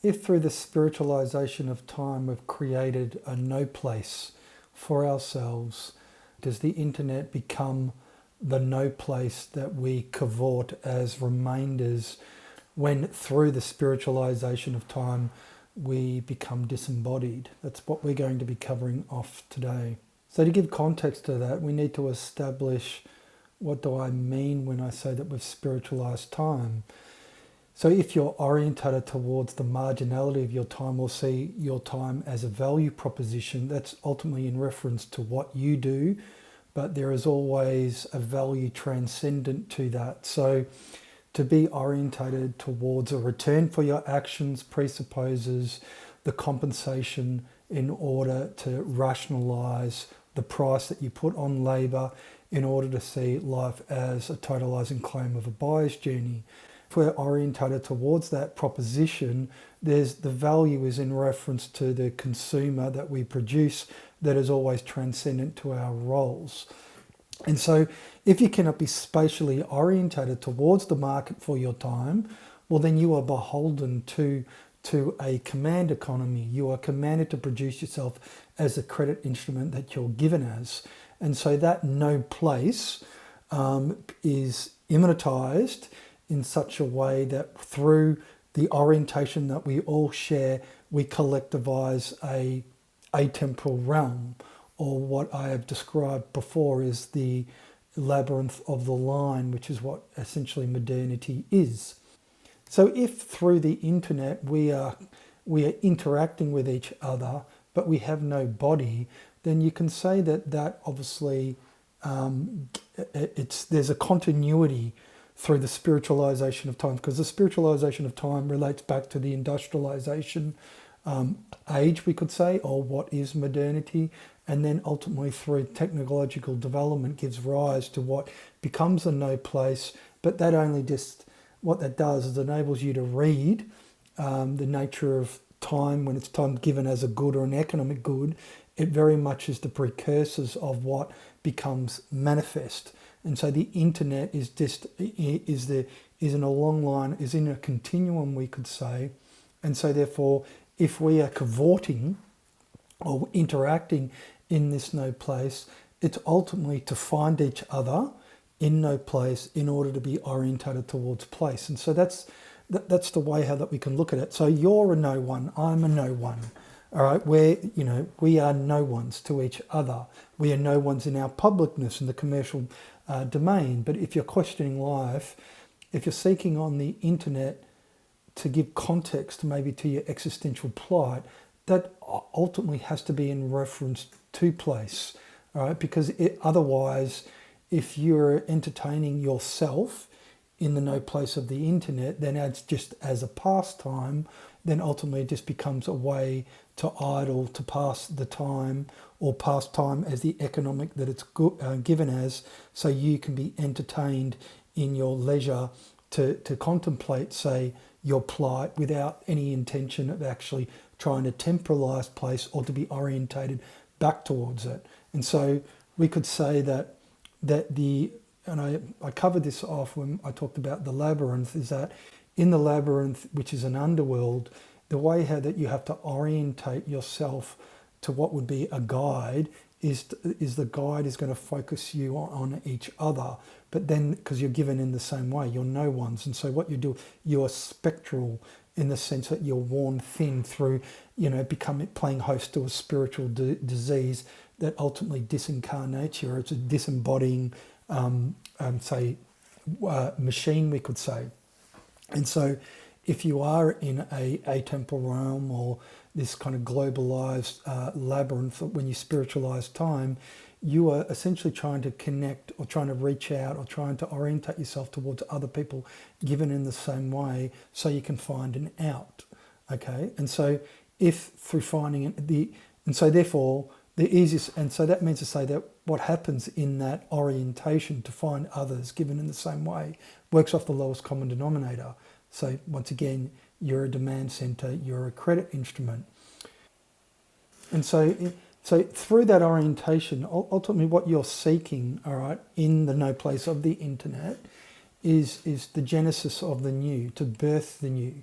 if through the spiritualization of time we've created a no place for ourselves, does the internet become the no place that we cavort as remainders when through the spiritualization of time we become disembodied? That's what we're going to be covering off today. So to give context to that, we need to establish, what do I mean when I say that we've spiritualized time? So if you're orientated towards the marginality of your time, or see your time as a value proposition, that's ultimately in reference to what you do, but there is always a value transcendent to that. So to be orientated towards a return for your actions presupposes the compensation in order to rationalize the price that you put on labour in order to see life as a totalising claim of a buyer's journey. If we're orientated towards that proposition, the value is in reference to the consumer that we produce that is always transcendent to our roles. And so if you cannot be spatially orientated towards the market for your time, well, then you are beholden to a command economy. You are commanded to produce yourself as a credit instrument that you're given as. And so that no place is immanentized in such a way that through the orientation that we all share, we collectivize a atemporal realm, or what I have described before is the labyrinth of the line, which is what essentially modernity is. So if through the internet we are interacting with each other, but we have no body, then you can say that obviously there's a continuity through the spiritualization of time, because the spiritualization of time relates back to the industrialization age, we could say, or what is modernity, and then ultimately through technological development gives rise to what becomes a no place. But that only just, what that does is enables you to read the nature of time when it's time given as a good or an economic good. It very much is the precursors of what becomes manifest. And so the internet is in a long line, is in a continuum, we could say. And so therefore, if we are cavorting or interacting in this no place, it's ultimately to find each other in no place in order to be orientated towards place. And so that's the way how that we can look at it. So you're a no one, I'm a no one. All right, we are no ones to each other. We are no ones in our publicness in the commercial domain. But if you're questioning life, if you're seeking on the internet to give context maybe to your existential plight, that ultimately has to be in reference to place. All right, because otherwise, if you're entertaining yourself in the no place of the internet, then it's just as a pastime, then ultimately it just becomes a way to idle, to pass the time, or pass time as the economic that it's given as, so you can be entertained in your leisure to contemplate, say, your plight without any intention of actually trying to temporalize place or to be orientated back towards it. And so we could say that I covered this off when I talked about the labyrinth, is that in the labyrinth, which is an underworld, the way how that you have to orientate yourself to what would be a guide is the guide is going to focus you on each other, but then because you're given in the same way, you're no ones. And so what you do, you are spectral in the sense that you're worn thin through, playing host to a spiritual disease that ultimately disincarnates you, or it's a disembodying, machine, we could say. And so if you are in a atemporal realm or this kind of globalized labyrinth, when you spiritualize time, you are essentially trying to connect or trying to reach out or trying to orientate yourself towards other people given in the same way so you can find an out. Okay, and so if through finding it, and so therefore the easiest, and so that means to say that what happens in that orientation to find others given in the same way works off the lowest common denominator. So once again, you're a demand center, you're a credit instrument. And so through that orientation, ultimately what you're seeking, all right, in the no place of the internet is the genesis of the new, to birth the new.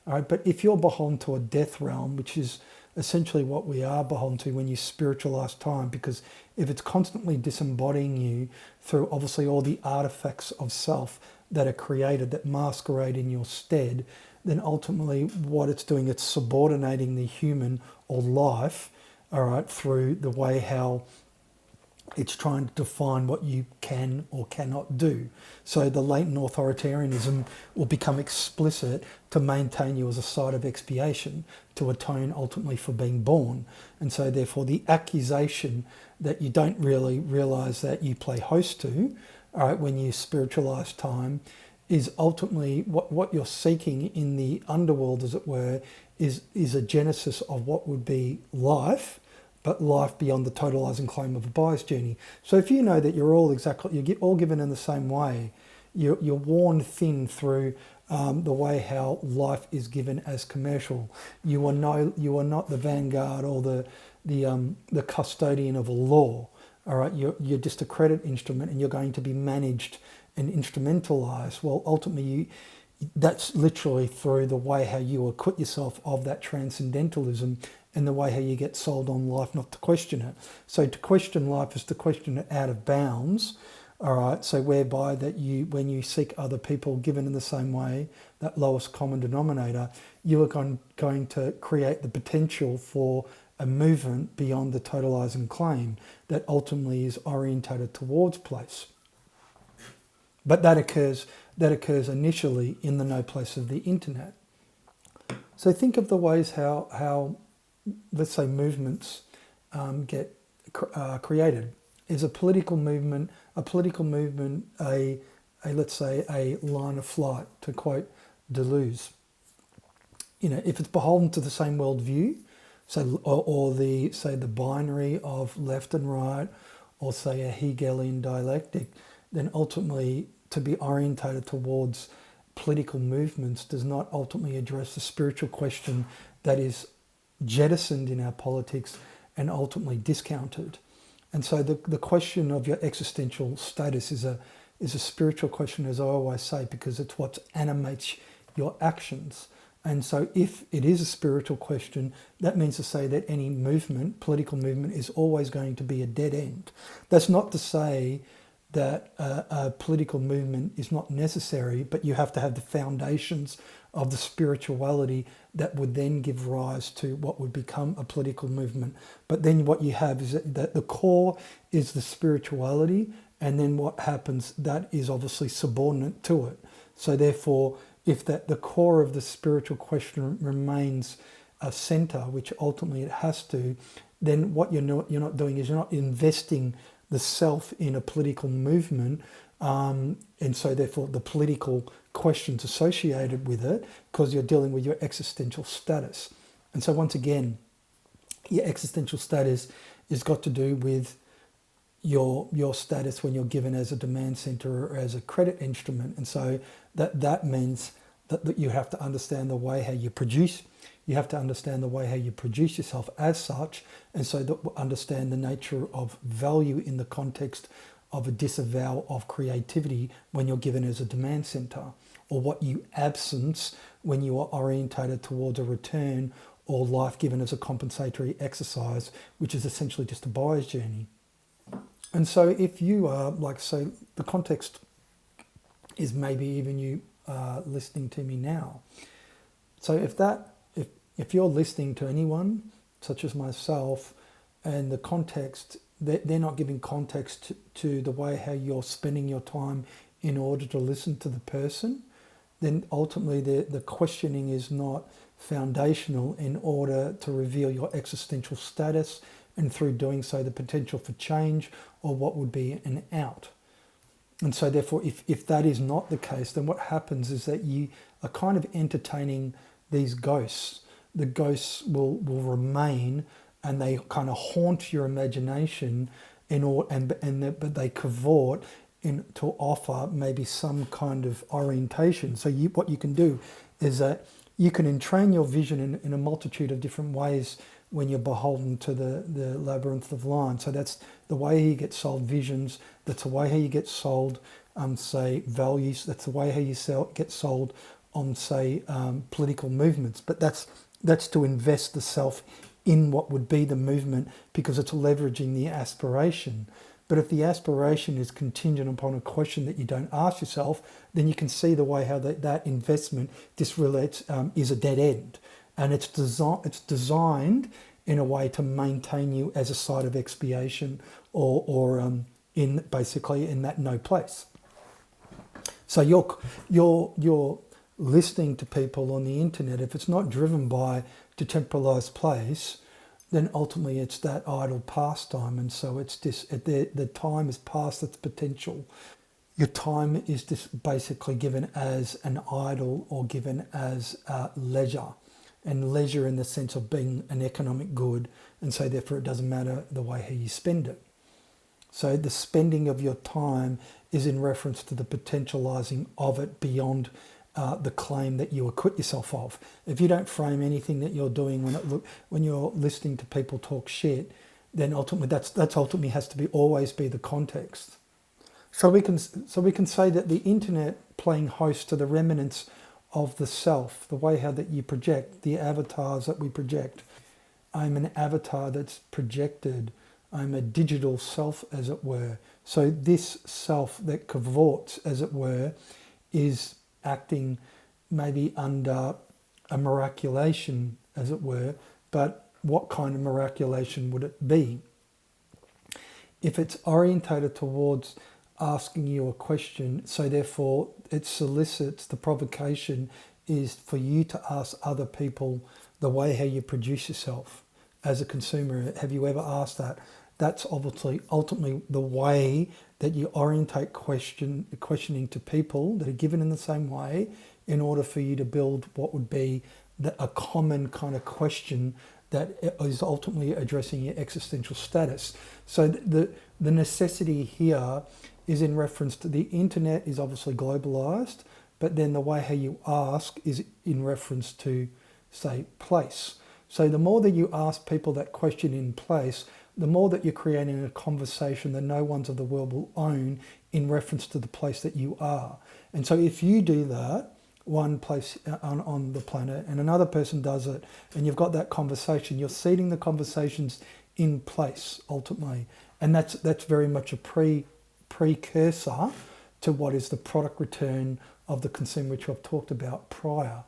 All right, but if you're beholden to a death realm, which is essentially what we are beholden to when you spiritualize time, because if it's constantly disembodying you through obviously all the artifacts of self that are created that masquerade in your stead, then ultimately what it's doing, it's subordinating the human or life, all right, through the way how it's trying to define what you can or cannot do. So the latent authoritarianism will become explicit to maintain you as a site of expiation, to atone ultimately for being born. And so therefore the accusation that you don't really realise that you play host to, all right, when you spiritualise time, is ultimately what you're seeking in the underworld, as it were, is a genesis of what would be life, but life beyond the totalizing claim of a buyer's journey. So if you know that you're all given in the same way, you're worn thin through the way how life is given as commercial. You are not the vanguard or the custodian of a law. All right, you're just a credit instrument, and you're going to be managed and instrumentalized. Well, ultimately, that's literally through the way how you acquit yourself of that transcendentalism and the way how you get sold on life not to question it. So to question life is to question it out of bounds, all right? So whereby that when you seek other people given in the same way, that lowest common denominator, you are going to create the potential for a movement beyond the totalizing claim that ultimately is orientated towards place. But that occurs initially in the no place of the internet. So think of the ways how let's say movements get created. Is a political movement a let's say a line of flight, to quote Deleuze? You know, if it's beholden to the same worldview, so or the binary of left and right, or say a Hegelian dialectic, then ultimately to be orientated towards political movements does not ultimately address the spiritual question that is jettisoned in our politics and ultimately discounted. And so the question of your existential status is a spiritual question, as I always say, because it's what animates your actions. And so if it is a spiritual question, that means to say that any movement, political movement, is always going to be a dead end. That's not to say that a political movement is not necessary, but you have to have the foundations of the spirituality that would then give rise to what would become a political movement. But then what you have is that the core is the spirituality, and then what happens, that is obviously subordinate to it. So therefore, if the core of the spiritual question remains a center, which ultimately it has to, then what you're not doing is you're not investing the self in a political movement, and so therefore the political questions associated with it, because you're dealing with your existential status. And so once again, your existential status is got to do with your status when you're given as a demand center or as a credit instrument. And so that means that you have to understand the way how you produce. You have to understand the way how you produce yourself as such, and so that understand the nature of value in the context of a disavowal of creativity when you're given as a demand center, or what you absence when you are orientated towards a return or life given as a compensatory exercise, which is essentially just a buyer's journey. And so if you are, like, so the context is maybe even you listening to me now. So if you're listening to anyone, such as myself, and the context, they're not giving context to the way how you're spending your time in order to listen to the person, then ultimately the questioning is not foundational in order to reveal your existential status, and through doing so the potential for change or what would be an out. And so therefore, if that is not the case, then what happens is that you are kind of entertaining these ghosts. The ghosts will remain, and they kind of haunt your imagination but they cavort to offer maybe some kind of orientation. So what you can do is that you can entrain your vision in a multitude of different ways when you're beholden to the labyrinth of line. So that's the way you get sold visions. That's the way how you get sold, say, values. That's the way how you get sold on say, political movements, but that's to invest the self in what would be the movement because it's leveraging the aspiration. But if the aspiration is contingent upon a question that you don't ask yourself, then you can see the way how that investment is a dead end. And it's designed in a way to maintain you as a site of expiation or in basically in that no place. So you're listening to people on the internet. If it's not driven by detemporalized place, then ultimately it's that idle pastime, and so it's the time is past its potential. Your time is just basically given as an idle or given as leisure, and leisure in the sense of being an economic good, and so therefore it doesn't matter the way how you spend it. So the spending of your time is in reference to the potentializing of it beyond the claim that you acquit yourself of. If you don't frame anything that you're doing when you're listening to people talk shit, then ultimately that's ultimately has to always be the context. So we can say that the internet playing host to the remnants of the self, the way how that you project, the avatars that we project. I'm an avatar that's projected. I'm a digital self, as it were. So this self that cavorts, as it were, is acting maybe under a miraculation, as it were, but what kind of miraculation would it be? If it's orientated towards asking you a question, so therefore it solicits, the provocation is for you to ask other people the way how you produce yourself as a consumer. Have you ever asked that? That's obviously ultimately the way that you orientate questioning to people that are given in the same way in order for you to build what would be a common kind of question that is ultimately addressing your existential status. So the necessity here is in reference to the internet is obviously globalized, but then the way how you ask is in reference to, say, place. So the more that you ask people that question in place, the more that you're creating a conversation that no ones of the world will own in reference to the place that you are. And so if you do that, one place on the planet, and another person does it, and you've got that conversation, you're seeding the conversations in place, ultimately. And that's very much a precursor to what is the product return of the consumer, which I've talked about prior.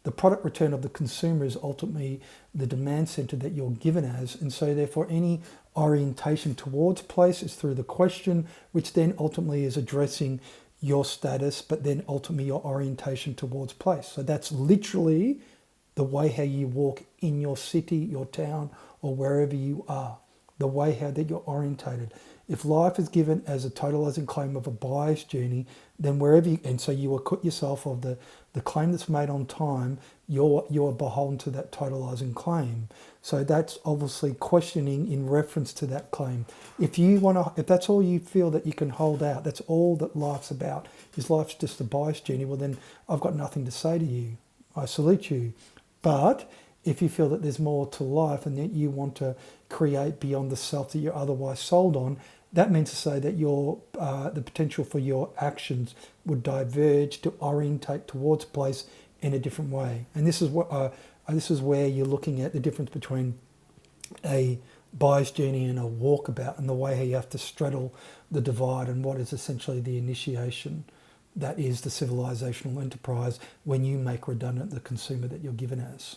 The product return of the consumer is ultimately the demand center that you're given as, and so therefore any orientation towards place is through the question, which then ultimately is addressing your status, but then ultimately your orientation towards place. So that's literally the way how you walk in your city, your town, or wherever you are, the way how that you're orientated. If life is given as a totalizing claim of a bias journey, then and so you acquit yourself of the claim that's made on time, you're beholden to that totalizing claim. So that's obviously questioning in reference to that claim. If that's all you feel that you can hold out, that's all that life's about, is life's just a bias journey, well then I've got nothing to say to you. I salute you. But if you feel that there's more to life and that you want to create beyond the self that you're otherwise sold on, that means to say that the potential for your actions would diverge to orientate towards place in a different way. And this is where you're looking at the difference between a bias journey and a walkabout, and the way how you have to straddle the divide and what is essentially the initiation that is the civilizational enterprise when you make redundant the consumer that you're given as.